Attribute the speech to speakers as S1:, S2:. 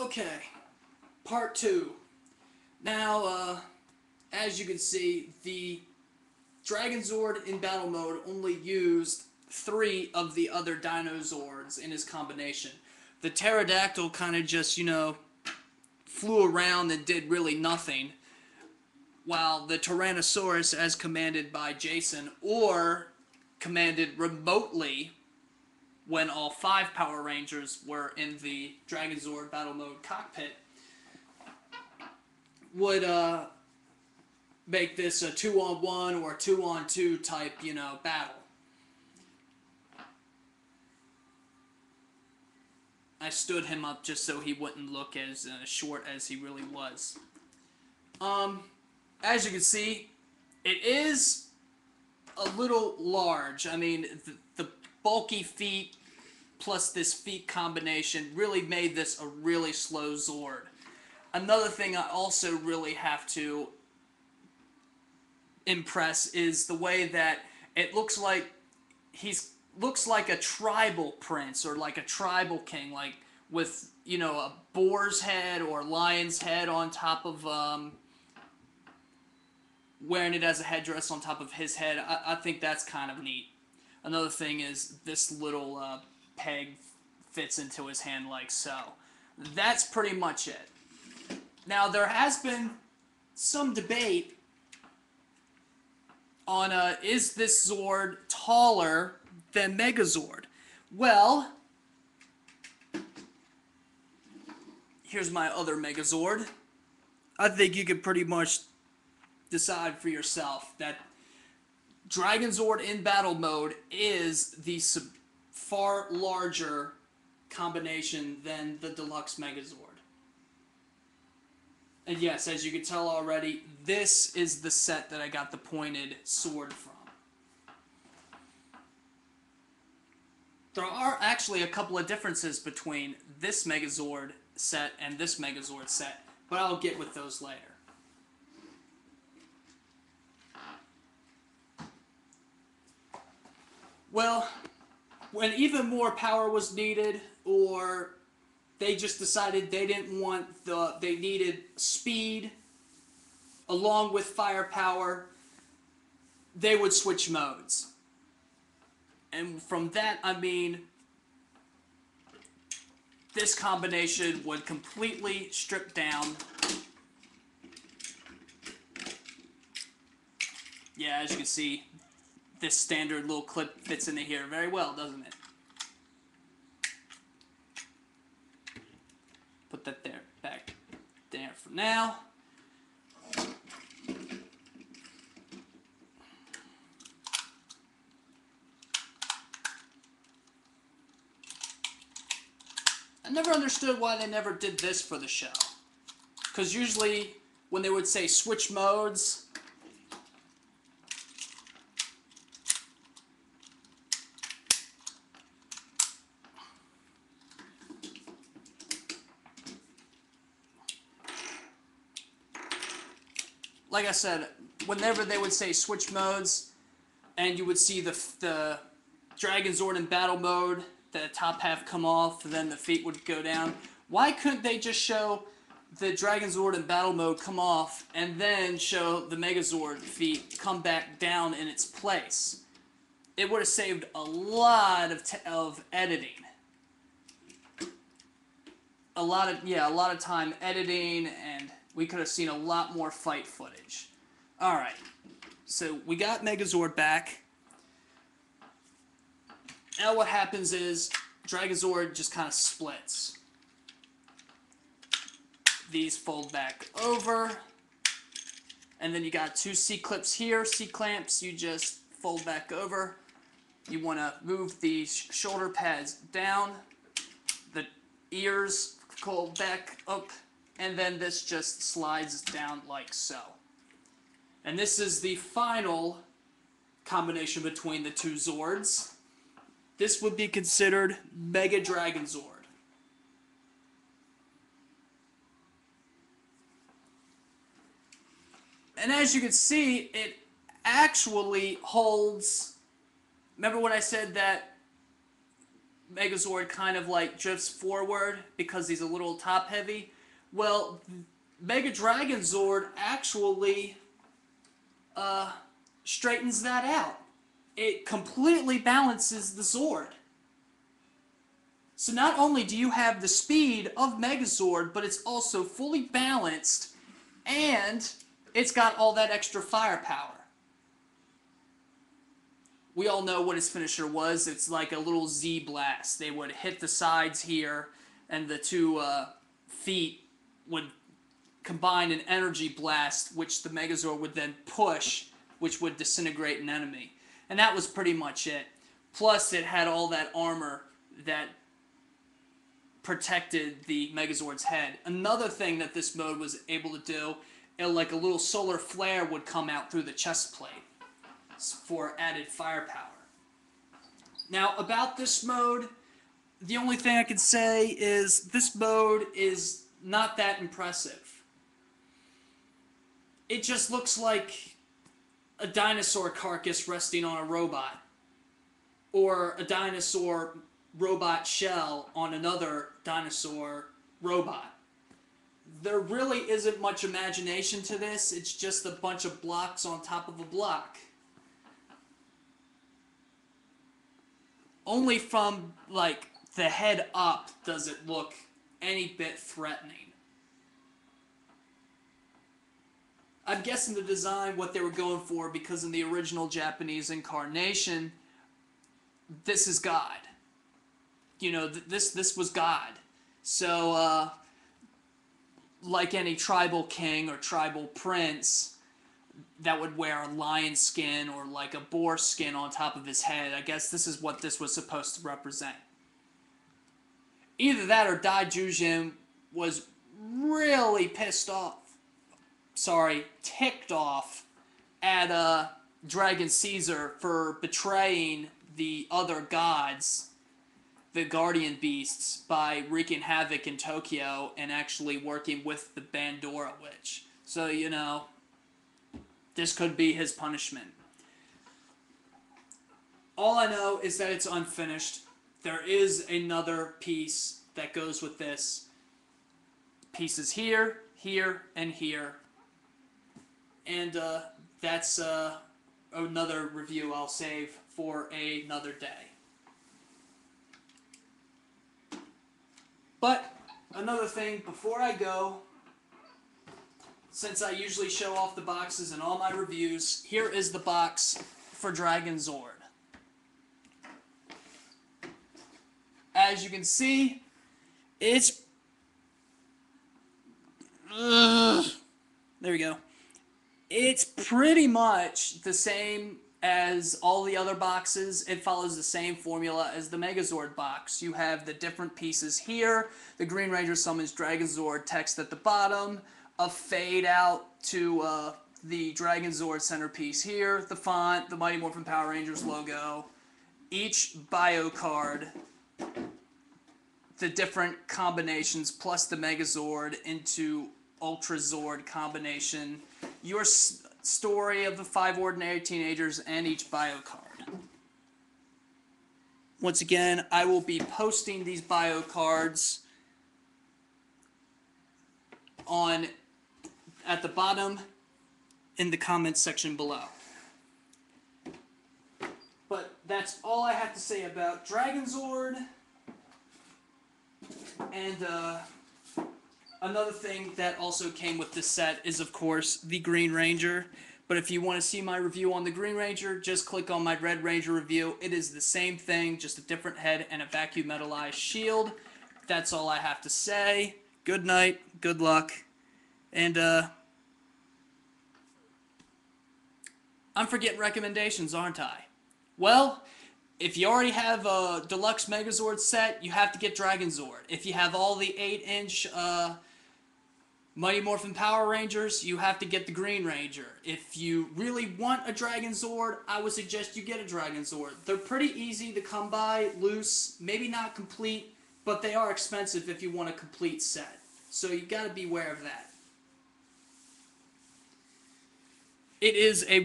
S1: Okay, part 2. Now, as you can see, the Dragon Zord in battle mode only used 3 of the other Dinozords in his combination. The Pterodactyl kind of just, flew around and did really nothing, while the Tyrannosaurus, as commanded by Jason, or commanded remotely when all 5 Power Rangers were in the Dragon Zord battle mode cockpit, would make this a 2-on-1 or a 2-on-2 type, battle. I stood him up just so he wouldn't look as short as he really was. As you can see, it is a little large. I mean, the bulky feet plus this feet combination really made this a really slow Zord. Another thing I also really have to impress is the way that it looks like looks like a tribal prince or like a tribal king, like with, a boar's head or lion's head on top of, wearing it as a headdress on top of his head. I think that's kind of neat. Another thing is this little peg fits into his hand like so. That's pretty much it. Now, there has been some debate on is this Zord taller than Megazord? Well, here's my other Megazord. I think you can pretty much decide for yourself that Dragon Zord in battle mode is the far larger combination than the deluxe Megazord. And yes, as you can tell already, this is the set that I got the pointed sword from. There are actually a couple of differences between this Megazord set and this Megazord set, but I'll get with those later. Well, when even more power was needed, or they just decided they didn't want they needed speed along with firepower, they would switch modes. And from that, I mean, this combination would completely strip down. Yeah, as you can see, this standard little clip fits into here very well, doesn't it? Put that there, back there for now. I never understood why they never did this for the show. Because usually when they would say switch modes, like I said, whenever they would say switch modes, and you would see the Dragon Zord in battle mode, the top half come off, then the feet would go down. Why couldn't they just show the Dragon Zord in battle mode come off, and then show the Megazord feet come back down in its place? It would have saved a lot of editing. A lot of time editing, and we could have seen a lot more fight footage. Alright, so we got Megazord back. Now what happens is Dragon Zord just kind of splits. These fold back over. And then you got 2 C-clips here, C-clamps, you just fold back over. You want to move the shoulder pads down. The ears go back up. And then this just slides down like so. And this is the final combination between the 2 Zords. This would be considered Mega Dragon Zord. And as you can see, it actually holds... Remember when I said that Megazord kind of like drifts forward because he's a little top heavy. Well, Mega Dragon Zord actually straightens that out. It completely balances the Zord. So not only do you have the speed of Megazord, but it's also fully balanced, and it's got all that extra firepower. We all know what his finisher was. It's like a little Z blast. They would hit the sides here, and the two feet would combine an energy blast, which the Megazord would then push, which would disintegrate an enemy. And that was pretty much it. Plus, it had all that armor that protected the Megazord's head. Another thing that this mode was able to do, like a little solar flare would come out through the chest plate for added firepower. Now, about this mode, the only thing I can say is this mode is not that impressive. It just looks like a dinosaur carcass resting on a robot, or a dinosaur robot shell on another dinosaur robot. There really isn't much imagination to this. It's just a bunch of blocks on top of a block. Only from, like, the head up does it look any bit threatening. I'm guessing the design, what they were going for, because in the original Japanese incarnation, this is God. You know, this was God. So, like any tribal king or tribal prince that would wear a lion skin or like a boar skin on top of his head, I guess this is what this was supposed to represent. Either that or Dai Jujin was really ticked off at Dragon Caesar for betraying the other gods, the guardian beasts, by wreaking havoc in Tokyo and actually working with the Bandora Witch. So, you know, this could be his punishment. All I know is that it's unfinished. There is another piece that goes with this. Pieces here, here, and here. And that's another review I'll save for another day. But another thing, before I go, since I usually show off the boxes in all my reviews, here is the box for Dragon Zord. As you can see, it's... there we go. It's pretty much the same as all the other boxes. It follows the same formula as the Megazord box. You have the different pieces here. The Green Ranger summons Dragon Zord text at the bottom. A fade out to the Dragon Zord centerpiece here. The font, the Mighty Morphin Power Rangers logo. Each bio card, the different combinations, plus the Megazord into Ultra Zord combination. Your story of the 5 ordinary teenagers and each bio card. Once again, I will be posting these bio cards at the bottom in the comments section below. But that's all I have to say about Dragon Zord. And another thing that also came with this set is, of course, the Green Ranger. But if you want to see my review on the Green Ranger, just click on my Red Ranger review. It is the same thing, just a different head and a vacuum metallized shield. That's all I have to say. Good night, good luck, and I'm forgetting recommendations, aren't I? Well, if you already have a deluxe Megazord set, you have to get Dragon Zord. If you have all the 8-inch Mighty Morphin Power Rangers, you have to get the Green Ranger. If you really want a Dragon Zord, I would suggest you get a Dragon Zord. They're pretty easy to come by, loose, maybe not complete, but they are expensive if you want a complete set. So you got to be aware of that. It is a